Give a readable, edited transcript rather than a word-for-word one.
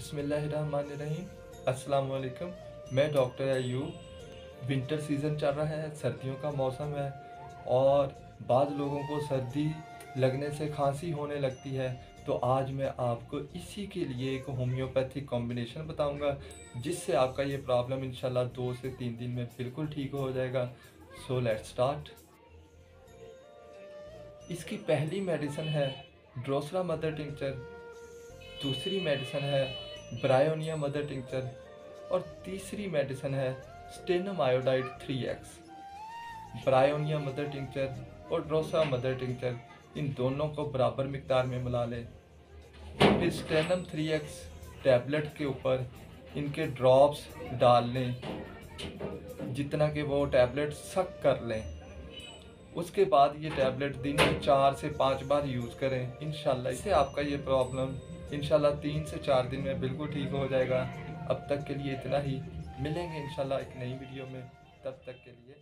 बिस्मिल्लाहिर्रहमानिर्रहीम। अस्सलाम वालेकुम। मैं डॉक्टर अयूब। विंटर सीज़न चल रहा है, सर्दियों का मौसम है और बाद लोगों को सर्दी लगने से खांसी होने लगती है। तो आज मैं आपको इसी के लिए एक होम्योपैथिक कॉम्बिनेशन बताऊंगा, जिससे आपका ये प्रॉब्लम इंशाल्लाह 2 से 3 दिन में बिल्कुल ठीक हो जाएगा। So let's start. इसकी पहली मेडिसिन है ड्रोसरा मदर टिंचर, दूसरी मेडिसिन है ब्रायोनिया मदर टिंचर और तीसरी मेडिसिन है stannum iodide 3x। Bryonia mother tincture और ड्रोसा मदर टिंचर, इन दोनों को बराबर मिकदार में मिला लें। फिर स्टेनम 3x टैबलेट के ऊपर इनके ड्रॉप्स डाल लें, जितना कि वो टैबलेट सक कर लें। उसके बाद ये टैबलेट दिन में 4 से 5 बार यूज़ करें। इंशाल्लाह इससे आपका ये प्रॉब्लम इंशाल्लाह 3 से 4 दिन में बिल्कुल ठीक हो जाएगा। अब तक के लिए इतना ही। मिलेंगे इंशाल्लाह एक नई वीडियो में। तब तक के लिए